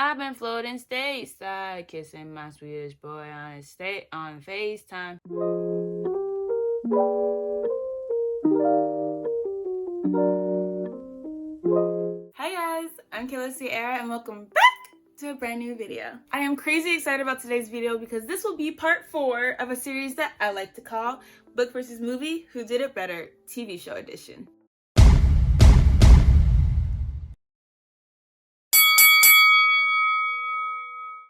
I've been floating stateside, kissing my Swedish boy on FaceTime. Hi guys, I'm KAYLA SIERRA and welcome back to a brand new video. I am crazy excited about today's video because this will be part 4 of a series that I like to call Book vs. Movie, Who Did It Better TV Show Edition.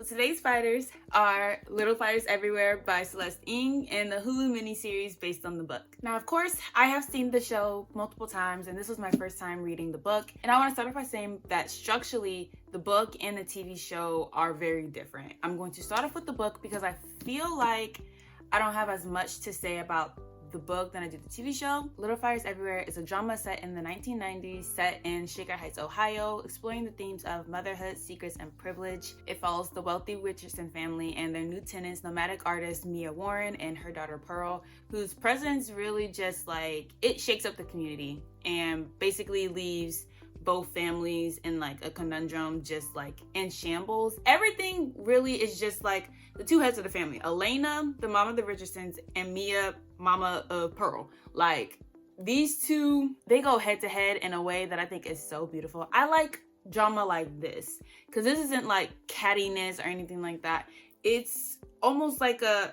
Today's fighters are Little Fighters Everywhere by Celeste Ng and the Hulu miniseries based on the book. Now, of course, I have seen the show multiple times and this was my first time reading the book. And I want to start off by saying that structurally, the book and the TV show are very different. I'm going to start off with the book because I feel like I don't have as much to say about the book than I do the TV show. Little Fires Everywhere is a drama set in the 1990s, set in Shaker Heights, Ohio, exploring the themes of motherhood, secrets, and privilege. It follows the wealthy Richardson family and their new tenants, nomadic artist Mia Warren and her daughter Pearl, whose presence really just like, it shakes up the community and basically leaves both families in like a conundrum, just like in shambles. Everything really is just like the two heads of the family. Elena, the mom of the Richardsons, and Mia, mama of Pearl. Like these two, they go head to head in a way that I think is so beautiful. I like drama like this because this isn't like cattiness or anything like that. It's almost like a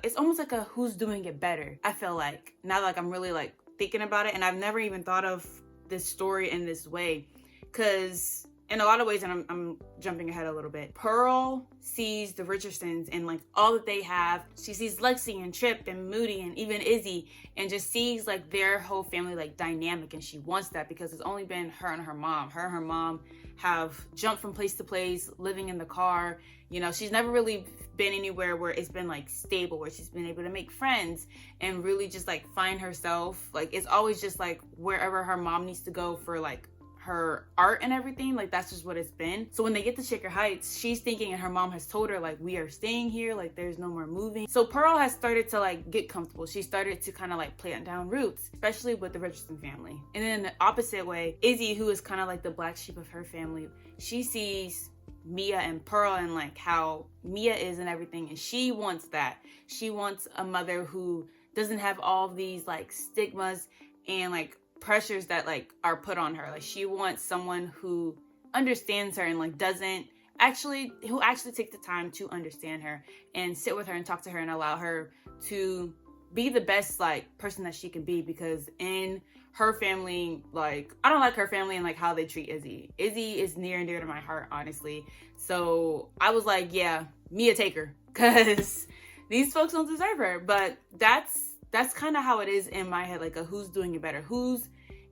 who's doing it better. I feel like now, like I'm really like thinking about it, and I've never even thought of this story in this way. Because in a lot of ways, and I'm jumping ahead a little bit, Pearl sees the Richardsons and like all that they have. She sees Lexi and Trip and Moody and even Izzy, and just sees like their whole family like dynamic, and she wants that because it's only been her and her mom. Her and her mom have jumped from place to place, living in the car. You know, she's never really been anywhere where it's been like stable, where she's been able to make friends and really just like find herself. Like it's always just like wherever her mom needs to go for like her art and everything, like that's just what it's been. So when they get to Shaker Heights, she's thinking, and her mom has told her like, we are staying here, like there's no more moving. So Pearl has started to like get comfortable. She started to kind of like plant down roots, especially with the Richardson family. And then in the opposite way, Izzy, who is kind of like the black sheep of her family, she sees Mia and Pearl and like how Mia is and everything, and she wants that. She wants a mother who doesn't have all these like stigmas and like pressures that like are put on her. Like she wants someone who understands her and like who actually take the time to understand her and sit with her and talk to her and allow her to be the best like person that she can be. Because in her family, like I don't like her family and like how they treat Izzy. Izzy is near and dear to my heart, honestly. So I was like, yeah, Mia, take her, because these folks don't deserve her. But that's kind of how it is in my head, like a who's doing it better, who's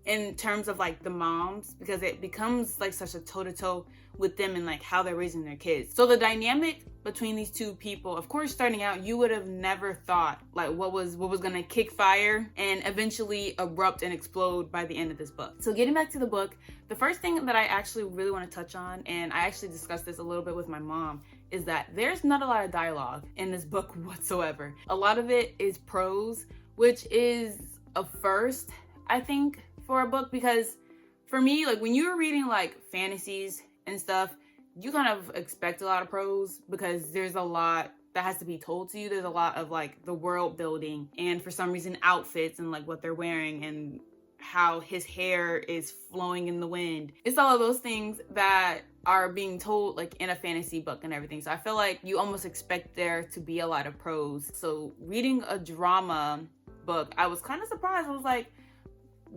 in terms of like the moms, because it becomes like such a toe-to-toe with them and like how they're raising their kids. So the dynamic between these two people, of course, starting out, you would have never thought like what was gonna kick fire and eventually erupt and explode by the end of this book. So getting back to the book, the first thing that I actually really want to touch on, and I actually discussed this a little bit with my mom, is that there's not a lot of dialogue in this book whatsoever. A lot of it is prose, which is a first, I think, for a book, because for me, like when you're reading like fantasies and stuff, you kind of expect a lot of prose because there's a lot that has to be told to you. There's a lot of like the world building and for some reason outfits and like what they're wearing and how his hair is flowing in the wind. It's all of those things that are being told like in a fantasy book and everything. So I feel like you almost expect there to be a lot of prose. So reading a drama book, I was kind of surprised. I was like,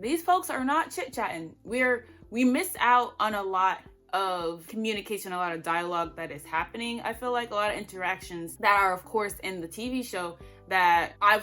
these folks are not chit-chatting. We miss out on a lot of communication, a lot of dialogue that is happening. I feel like a lot of interactions that are of course in the TV show that I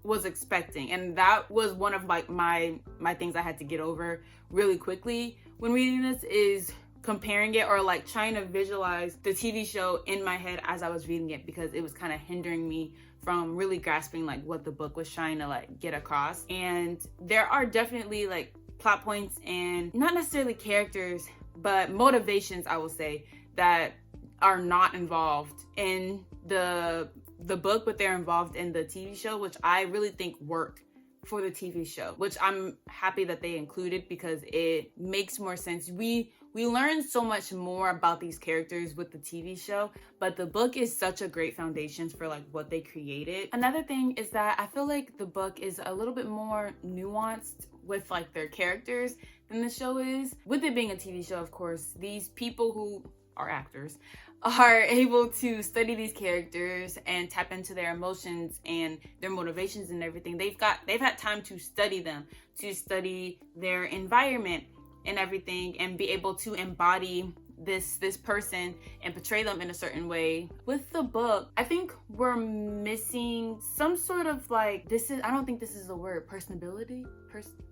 was expecting, and that was one of my things I had to get over really quickly when reading this, is comparing it or like trying to visualize the TV show in my head as I was reading it, because it was kind of hindering me from really grasping like what the book was trying to like get across. And there are definitely like plot points and not necessarily characters, but motivations, I will say, that are not involved in the book, but they're involved in the TV show, which I really think work for the TV show, which I'm happy that they included because it makes more sense. We we learn so much more about these characters with the TV show, but the book is such a great foundation for like what they created. Another thing is that I feel like the book is a little bit more nuanced with like their characters than the show is. With it being a TV show, of course, these people who are actors are able to study these characters and tap into their emotions and their motivations and everything. They've had time to study them, to study their environment and everything, and be able to embody this person and portray them in a certain way. With the book, I think we're missing some sort of like, I don't think this is a word, personability,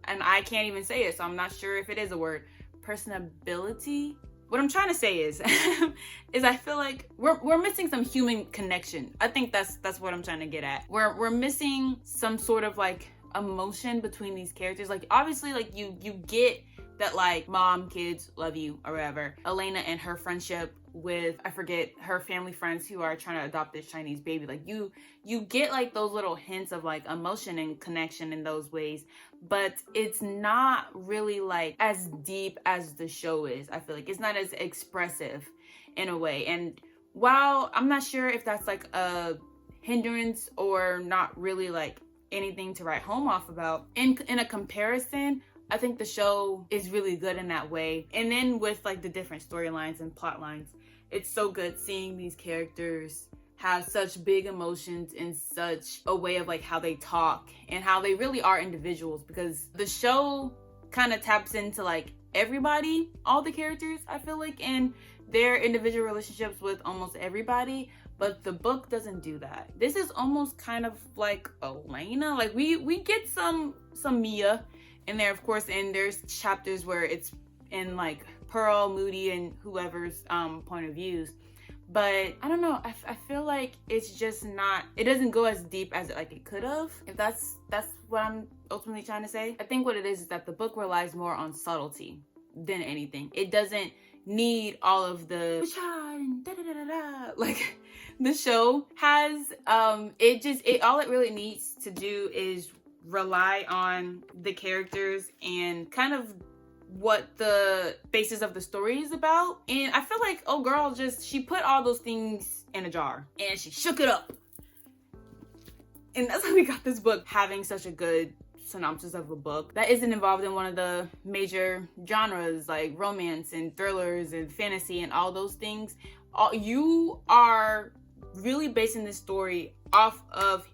and I can't even say it, so I'm not sure if it is a word, personability. What I'm trying to say is I feel like we're missing some human connection. I think that's what I'm trying to get at. We're missing some sort of like emotion between these characters. Like obviously like you get that like mom, kids love you or whatever. Elena and her friendship with, I forget, her family friends who are trying to adopt this Chinese baby. Like you get like those little hints of like emotion and connection in those ways, but it's not really like as deep as the show is. I feel like it's not as expressive in a way. And while I'm not sure if that's like a hindrance or not really like anything to write home off about, in a comparison, I think the show is really good in that way. And then with like the different storylines and plot lines, it's so good seeing these characters have such big emotions in such a way of like how they talk and how they really are individuals, because the show kind of taps into like everybody, all the characters, I feel like, and their individual relationships with almost everybody. But the book doesn't do that. This is almost kind of like Elena. Like we get some Mia in there, of course, and there's chapters where it's in like Pearl, Moody, and whoever's point of views. But I don't know, I feel like it's just not, it doesn't go as deep as it could have, if that's what I'm ultimately trying to say. I think what it is that the book relies more on subtlety than anything. It doesn't need all of the like the show has. All it really needs to do is rely on the characters and kind of what the basis of the story is about. And I feel like girl she put all those things in a jar and she shook it up, and that's how we got this book having such a good synopsis of a book that isn't involved in one of the major genres like romance and thrillers and fantasy and all those things. You are really basing this story off of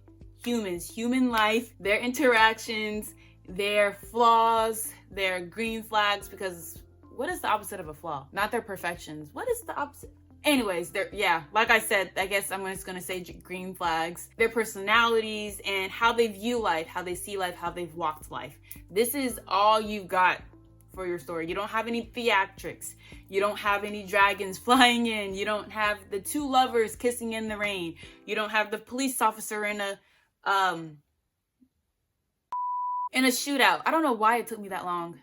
human life, their interactions, their flaws, their green flags, because what is the opposite of a flaw? Not their perfections. What is the opposite? Anyways, like I said, I guess I'm just gonna say green flags, their personalities and how they view life, how they see life, how they've walked life. This is all you've got for your story. You don't have any theatrics. You don't have any dragons flying in. You don't have the two lovers kissing in the rain. You don't have the police officer in a shootout. I don't know why it took me that long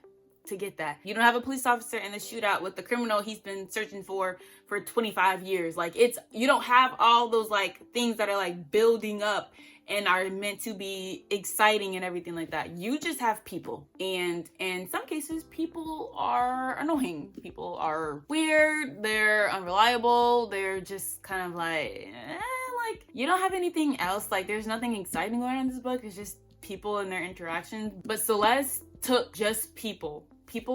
to get that. You don't have a police officer in the shootout with the criminal he's been searching for 25 years. Like you don't have all those like things that are like building up and are meant to be exciting and everything like that. You just have people. And in some cases, people are annoying. People are weird. They're unreliable. They're just kind of like you don't have anything else. Like there's nothing exciting going on in this book. It's just people and their interactions. But Celeste took just people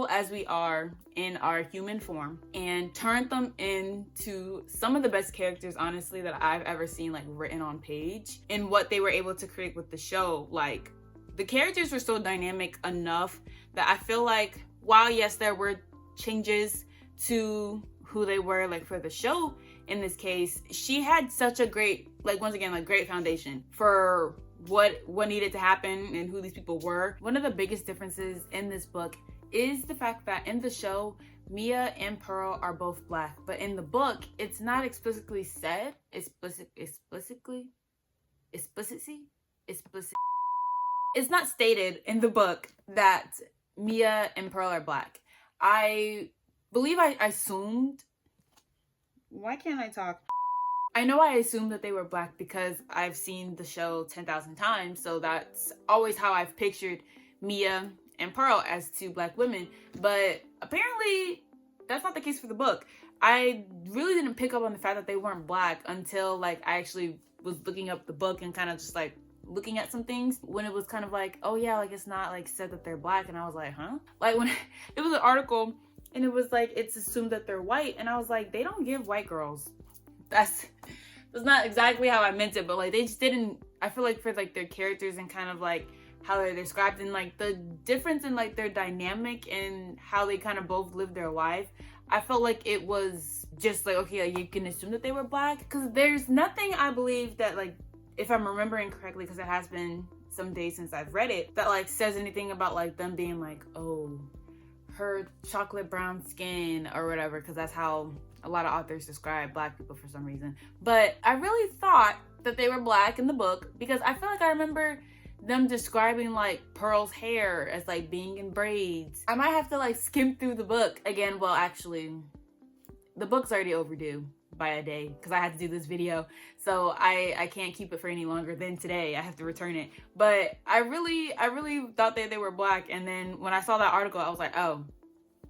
as we are in our human form, and turned them into some of the best characters, honestly, that I've ever seen like written on page. And what they were able to create with the show, like the characters were so dynamic enough that I feel like while yes there were changes to who they were like for the show, in this case she had such a great, like once again, like great foundation for what needed to happen and who these people were. One of the biggest differences in this book is the fact that in the show, Mia and Pearl are both Black, but in the book, it's not explicitly said. It's not stated in the book that Mia and Pearl are Black. I believe I assumed. Why can't I talk? I know I assumed that they were Black because I've seen the show 10,000 times, so that's always how I've pictured Mia and Pearl as two Black women. But apparently that's not the case for the book. I really didn't pick up on the fact that they weren't Black until like I actually was looking up the book and kind of just like looking at some things when it was kind of like, oh yeah, like it's not like said that they're Black, and I was like, huh? Like when it was an article and it was like it's assumed that they're white, and I was like, they don't give white girls. That's not exactly how I meant it, but like they just didn't. I feel like for like their characters and kind of like how they're described and like the difference in like their dynamic and how they kind of both live their life, I felt like it was just like, okay, like you can assume that they were Black, because there's nothing, I believe, that like, if I'm remembering correctly, because it has been some days since I've read it, that like says anything about like them being like, oh, her chocolate brown skin or whatever, because that's how a lot of authors describe Black people for some reason. But I really thought that they were Black in the book, because I feel like I remember them describing like Pearl's hair as like being in braids. I might have to like skim through the book again. Well, actually, the book's already overdue by a day because I had to do this video, so I can't keep it for any longer than today. I have to return it. But I really thought that they were Black, and then when I saw that article, I was like, oh.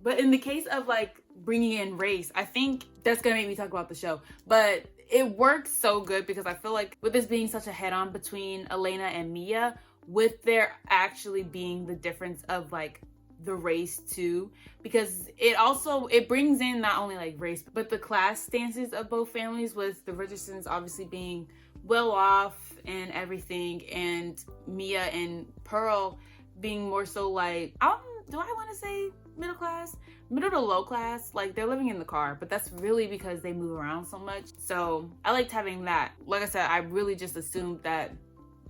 But in the case of like bringing in race, I think that's gonna make me talk about the show. But it works so good because I feel like with this being such a head-on between Elena and Mia, with there actually being the difference of like the race too, because it brings in not only like race but the class stances of both families, with the Richardsons obviously being well off and everything, and Mia and Pearl being more so like, do I want to say middle to low class? Like they're living in the car, but that's really because they move around so much. So I liked having that. Like I said, I really just assumed that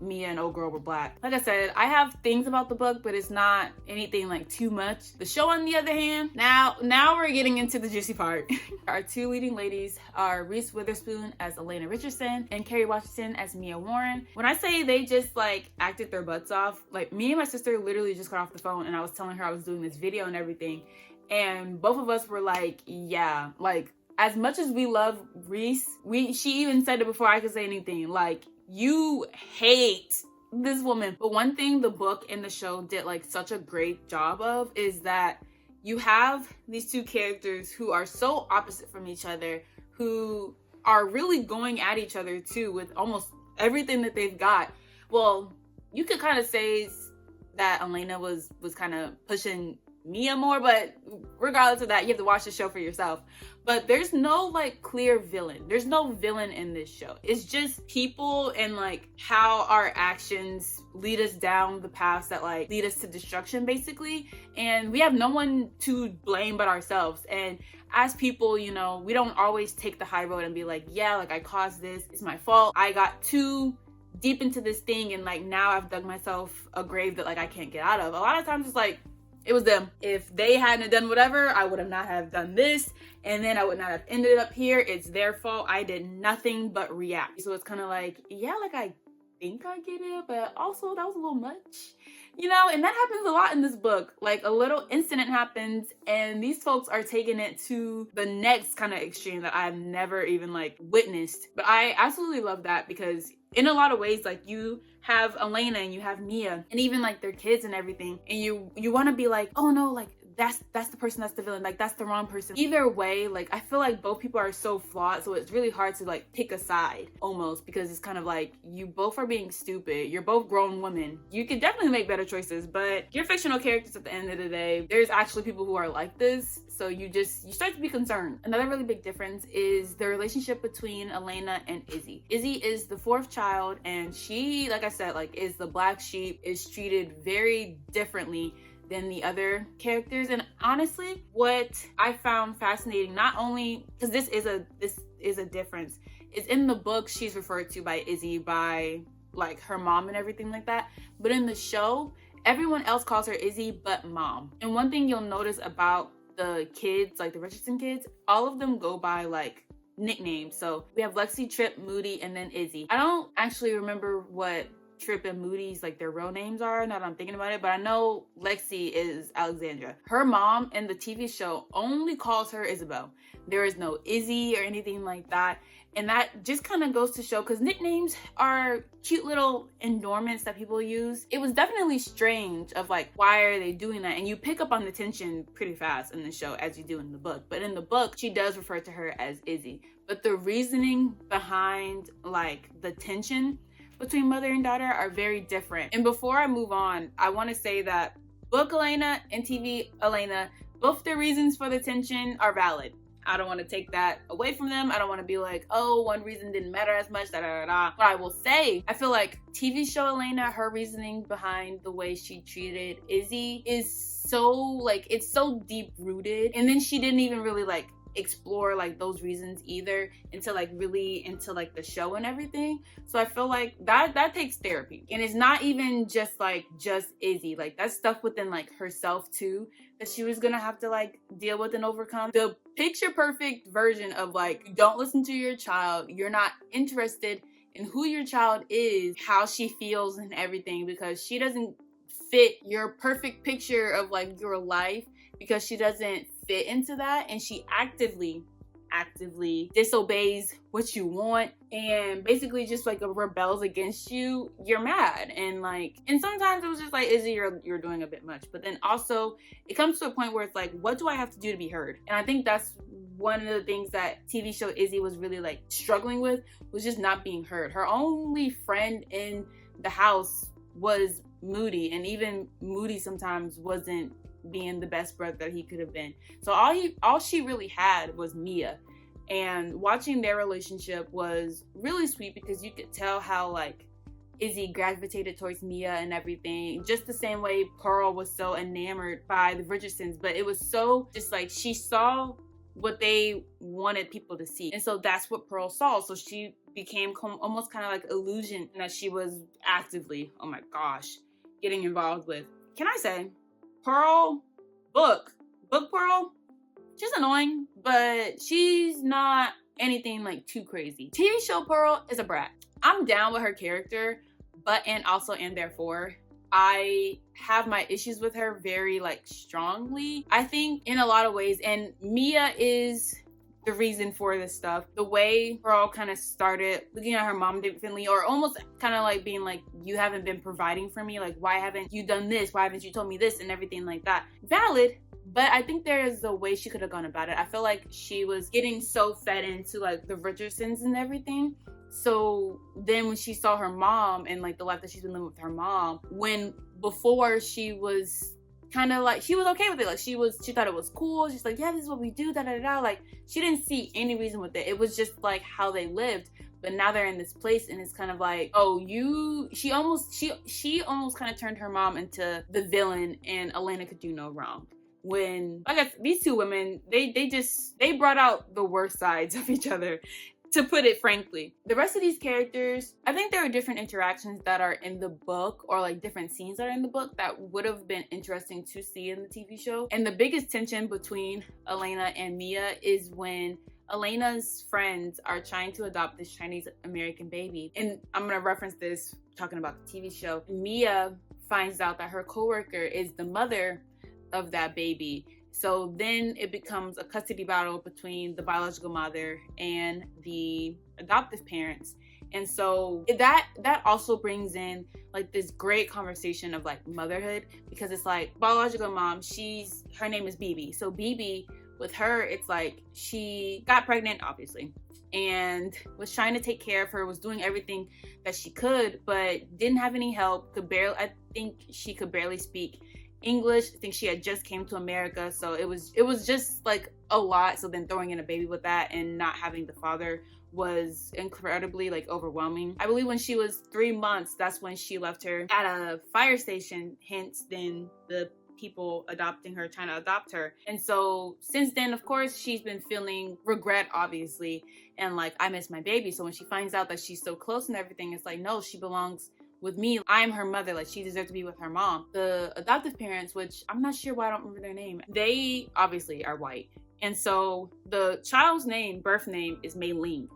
Mia and old girl were Black. Like I said, I have things about the book, but it's not anything like too much. The show, on the other hand, now we're getting into the juicy part. Our two leading ladies are Reese Witherspoon as Elena Richardson and Kerry Washington as Mia Warren. When I say they just like acted their butts off, like me and my sister literally just got off the phone and I was telling her I was doing this video and everything, and both of us were like, yeah, like as much as we love Reese, she even said it before I could say anything, like, you hate this woman. But one thing the book and the show did like such a great job of is that you have these two characters who are so opposite from each other, who are really going at each other too with almost everything that they've got. Well, you could kind of say that Elena was kind of pushing Mia more, but regardless of that, you have to watch the show for yourself. But there's no like clear villain. There's no villain in this show. It's just people and like how our actions lead us down the paths that like lead us to destruction, basically. And we have no one to blame but ourselves. And as people, you know, we don't always take the high road and be like, yeah, like I caused this, it's my fault, I got too deep into this thing and like now I've dug myself a grave that like I can't get out of. A lot of times it's like, it was them. If they hadn't done whatever, I would have not have done this, and then I would not have ended up here. It's their fault. I did nothing but react. So it's kind of like, yeah, like I think I get it, but also that was a little much, you know? And that happens a lot in this book. Like a little incident happens and these folks are taking it to the next kind of extreme that I've never even like witnessed. But I absolutely love that because in a lot of ways, like you have Elena and you have Mia and even like their kids and everything, and you want to be like, oh no, like that's the person that's the villain, like that's the wrong person. Either way, like I feel like both people are so flawed, so it's really hard to like pick a side almost, because it's kind of like you both are being stupid. You're both grown women. You could definitely make better choices, but you're fictional characters at the end of the day. There's actually people who are like this, so you start to be concerned. Another really big difference is the relationship between Elena and Izzy. Izzy is the fourth child, and she, like I said, like is the black sheep, is treated very differently than the other characters. And honestly, what I found fascinating, not only because this is a difference, is in the book she's referred to by Izzy by like her mom and everything like that, but in the show everyone else calls her Izzy but mom. And one thing you'll notice about the kids, like the Richardson kids, all of them go by like nicknames. So we have Lexi, Trip, Moody, and then Izzy. I don't actually remember what Trip and Moody's like their real names are, now that I'm thinking about it, but I know Lexi is Alexandra. Her mom in the TV show only calls her Isabel. There is no Izzy or anything like that. And that just kind of goes to show, because nicknames are cute little endorments that people use. It was definitely strange of like, why are they doing that? And you pick up on the tension pretty fast in the show as you do in the book. But in the book, she does refer to her as Izzy. But the reasoning behind like the tension between mother and daughter are very different. And before I move on, I want to say that book Elena and TV Elena, both the reasons for the tension are valid. I don't want to take that away from them. I don't want to be like, oh, one reason didn't matter as much, da da da. But I will say, I feel like TV show Elena, her reasoning behind the way she treated Izzy is so like, it's so deep rooted. And then she didn't even really like explore like those reasons either until like really into like the show and everything. So I feel like that takes therapy, and it's not even just like just Izzy, like that's stuff within like herself too that she was gonna have to like deal with and overcome. The picture perfect version of like, you don't listen to your child, you're not interested in who your child is, how she feels and everything, because she doesn't fit your perfect picture of like your life, because she doesn't fit into that, and she actively disobeys what you want and basically just like rebels against you, you're mad. And like, and sometimes it was just like, Izzy, you're doing a bit much. But then also it comes to a point where it's like, what do I have to do to be heard? And I think that's one of the things that TV show Izzy was really like struggling with, was just not being heard. Her only friend in the house was Moody, and even Moody sometimes wasn't being the best brother that he could have been. So all she really had was Mia. And watching their relationship was really sweet, because you could tell how like Izzy gravitated towards Mia and everything, just the same way Pearl was so enamored by the Richardsons. But it was so just like, she saw what they wanted people to see, and so that's what Pearl saw. So she became almost kind of like illusion that she was actively, oh my gosh, getting involved with. Can I say Pearl, book Pearl, she's annoying, but she's not anything like too crazy. TV show Pearl is a brat. I'm down with her character, but and therefore I have my issues with her very like strongly, I think, in a lot of ways. And Mia is the reason for this stuff. The way Pearl kind of started looking at her mom differently, or almost kind of like being like, you haven't been providing for me, like why haven't you done this, why haven't you told me this, and everything like that. Valid, but I think there is a way she could have gone about it. I feel like she was getting so fed into like the Richardsons and everything. So then when she saw her mom and like the life that she's been living with her mom, when before she was kind of like, she was okay with it, like she thought it was cool, she's like, yeah, this is what we do, da da da, like she didn't see any reason with it. It was just like how they lived. But now they're in this place, and it's kind of like, oh, she almost kind of turned her mom into the villain, and Elena could do no wrong. When I guess these two women, they brought out the worst sides of each other, to put it frankly. The rest of these characters, I think there are different interactions that are in the book, or like different scenes that are in the book that would have been interesting to see in the TV show. And the biggest tension between Elena and Mia is when Elena's friends are trying to adopt this Chinese American baby. And I'm gonna reference this talking about the TV show. Mia finds out that her coworker is the mother of that baby. So then it becomes a custody battle between the biological mother and the adoptive parents. And so that also brings in like this great conversation of like motherhood, because it's like biological mom, her name is Bibi. So Bibi, with her, it's like she got pregnant, obviously, and was trying to take care of her, was doing everything that she could, but didn't have any help, I think she could barely speak English. I think she had just came to America, so it was just like a lot. So then throwing in a baby with that and not having the father was incredibly like overwhelming. I believe when she was 3 months, that's when she left her at a fire station, hence then the people trying to adopt her. And so since then, of course, she's been feeling regret, obviously, and like, I miss my baby. So when she finds out that she's so close and everything, it's like, no, she belongs with me. I'm her mother, like she deserves to be with her mom. The adoptive parents, which I'm not sure why I don't remember their name, they obviously are white. And so the child's birth name is Mei Ling.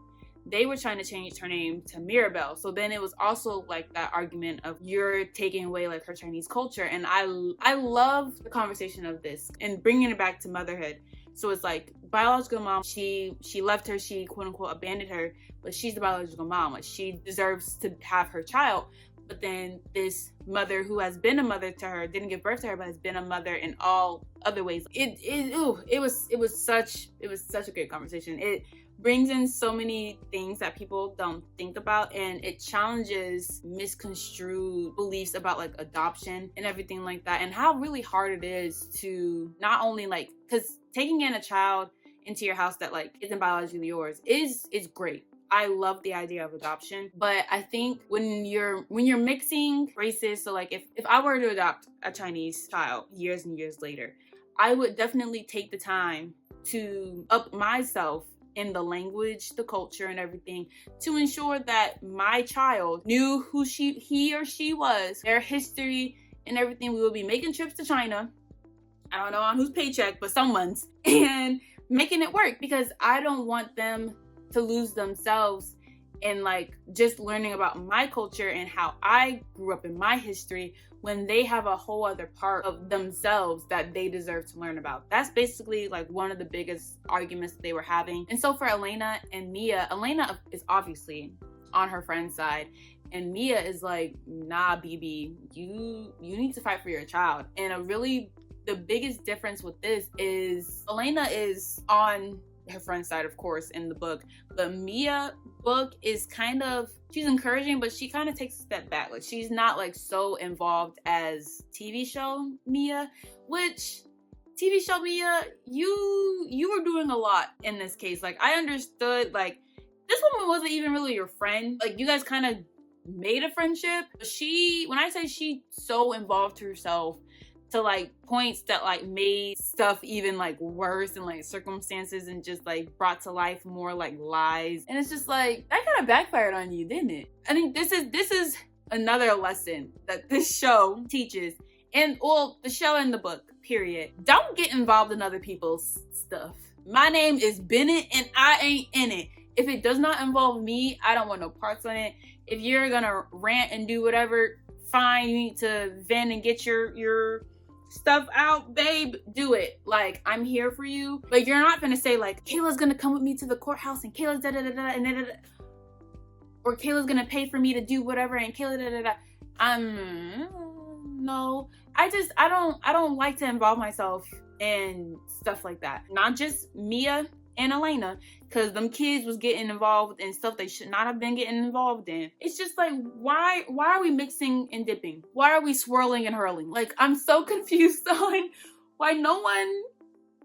they were trying to change her name to Mirabelle. So then it was also like that argument of you're taking away like her Chinese culture. And I love the conversation of this and bringing it back to motherhood. So it's like biological mom, she left her, she quote unquote abandoned her, but she's the biological mom. Like she deserves to have her child. But then this mother who has been a mother to her, didn't give birth to her, but has been a mother in all other ways. It was such a great conversation. It brings in so many things that people don't think about, and it challenges misconstrued beliefs about like adoption and everything like that, and how really hard it is to not only like, because taking in a child into your house that like isn't biologically yours is great. I love the idea of adoption, but I think when you're mixing races, so like if I were to adopt a Chinese child years and years later, I would definitely take the time to up myself in the language, the culture, and everything to ensure that my child knew who he or she was, their history and everything. We will be making trips to China. I don't know on whose paycheck, but someone's, and making it work, because I don't want them to lose themselves in like just learning about my culture and how I grew up in my history, when they have a whole other part of themselves that they deserve to learn about. That's basically like one of the biggest arguments that they were having. And so for Elena and Mia, Elena is obviously on her friend's side, and Mia is like, nah, BB, you need to fight for your child. And the biggest difference with this is Elena is on her friend's side, of course, in the book, but Mia book is kind of, she's encouraging, but she kind of takes a step back. Like she's not like so involved as TV show Mia, which TV show Mia, you were doing a lot in this case. Like I understood, like this woman wasn't even really your friend. Like you guys kind of made a friendship. When I say she so involved herself to like points that like made stuff even like worse, and like circumstances, and just like brought to life more like lies. And it's just like, that kind of backfired on you, didn't it? I think this is another lesson that this show teaches, and well, the show and the book, period. Don't get involved in other people's stuff. My name is Bennett and I ain't in it. If it does not involve me, I don't want no parts on it. If you're gonna rant and do whatever, fine, you need to vent and get your stuff out, babe, do it. Like, I'm here for you. But you're not gonna say like, Kayla's gonna come with me to the courthouse, and Kayla's da da da da and da da da, or Kayla's gonna pay for me to do whatever, and Kayla da da da. No, I don't like to involve myself in stuff like that. Not just Mia and Elena, because them kids was getting involved in stuff they should not have been getting involved in. It's just like, why are we mixing and dipping? Why are we swirling and hurling? Like, I'm so confused on why no one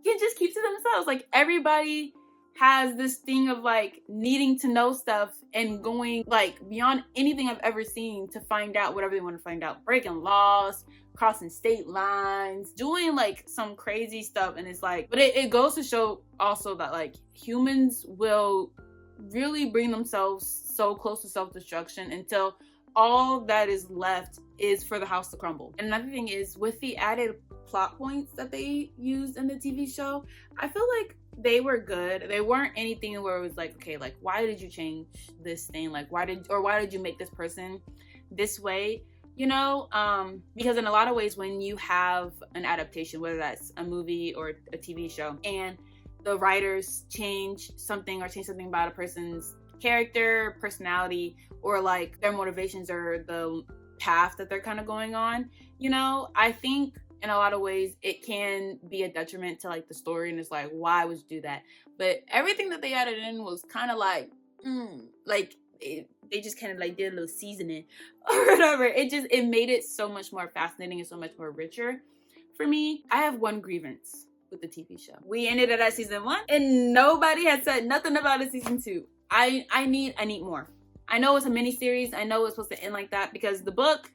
can just keep to themselves. Like, everybody has this thing of like needing to know stuff and going like beyond anything I've ever seen to find out whatever they want to find out. Breaking laws, crossing state lines, doing like some crazy stuff. And it's like, but it goes to show also that like humans will really bring themselves so close to self-destruction until all that is left is for the house to crumble. And another thing is, with the added plot points that they used in the TV show, I feel like they were good. They weren't anything where it was like, okay, like why did you change this thing? Like why did you make this person this way? You know, because in a lot of ways, when you have an adaptation, whether that's a movie or a TV show, and the writers change something about a person's character, personality, or like their motivations or the path that they're kind of going on, you know, I think in a lot of ways it can be a detriment to like the story, and it's like, why would you do that? But everything that they added in was kind of like, they just kind of like did a little seasoning or whatever. It made it so much more fascinating and so much more richer for me. I have one grievance with the TV show. We ended it at season 1 and nobody had said nothing about it season 2. I need more. I know it's a mini series. I know it's supposed to end like that, because the book,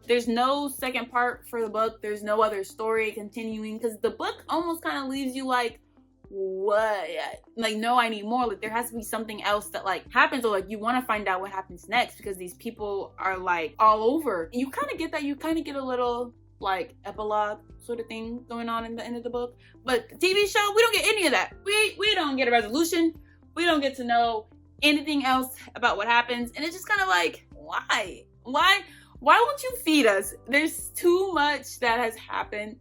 there's no second part for the book. There's no other story continuing, because the book almost kind of leaves you like, what? Like, no, I need more. Like, there has to be something else that like happens, or like you want to find out what happens next, because these people are like all over. And you kind of get that. You kind of get a little like epilogue sort of thing going on in the end of the book. But the TV show, we don't get any of that. We don't get a resolution. We don't get to know anything else about what happens. And it's just kind of like, why? Why won't you feed us? There's too much that has happened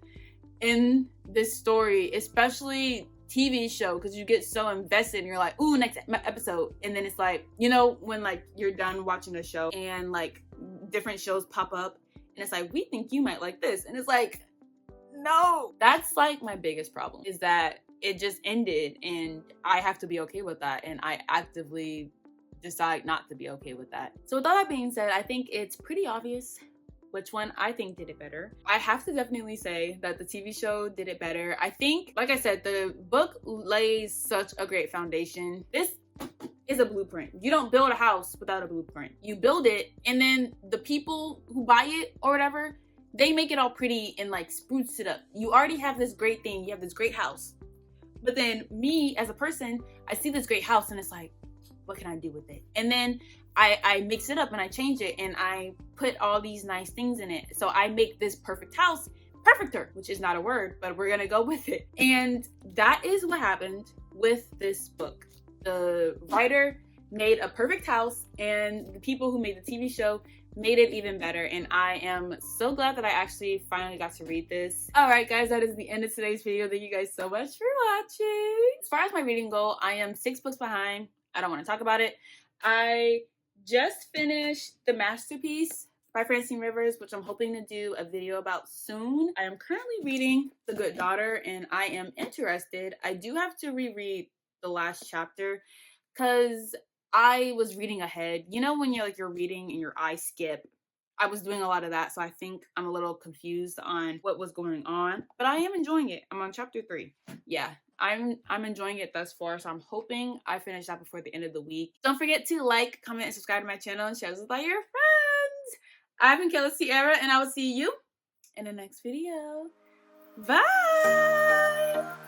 in this story, especially TV show, because you get so invested and you're like, ooh, next episode. And then it's like, you know, when like you're done watching a show and like different shows pop up and it's like, we think you might like this. And it's like, no. That's like my biggest problem, is that it just ended and I have to be okay with that. And I actively decide not to be okay with that. So with all that being said, I think it's pretty obvious which one I think did it better. I have to definitely say that the TV show did it better. I think, like I said, the book lays such a great foundation. This is a blueprint. You don't build a house without a blueprint. You build it, and then the people who buy it or whatever, they make it all pretty and like spruce it up. You already have this great thing. You have this great house. But then me as a person, I see this great house and it's like, what can I do with it? And then I mix it up and I change it and I put all these nice things in it. So I make this perfect house perfecter, which is not a word, but we're gonna go with it. And that is what happened with this book. The writer made a perfect house and the people who made the TV show made it even better. And I am so glad that I actually finally got to read this. All right, guys, that is the end of today's video. Thank you guys so much for watching. As far as my reading goal, I am 6 books behind. I don't want to talk about it. I just finished The Masterpiece by Francine Rivers, which I'm hoping to do a video about soon. I am currently reading The Good Daughter and I am interested. I do have to reread the last chapter because I was reading ahead. You know when you're reading and your eyes skip? I was doing a lot of that, so I think I'm a little confused on what was going on. But I am enjoying it. I'm on chapter 3. Yeah, I'm enjoying it thus far, so I'm hoping I finish that before the end of the week. Don't forget to like, comment, and subscribe to my channel and share this with all your friends. I've been KAYLA Sierra, and I will see you in the next video. Bye!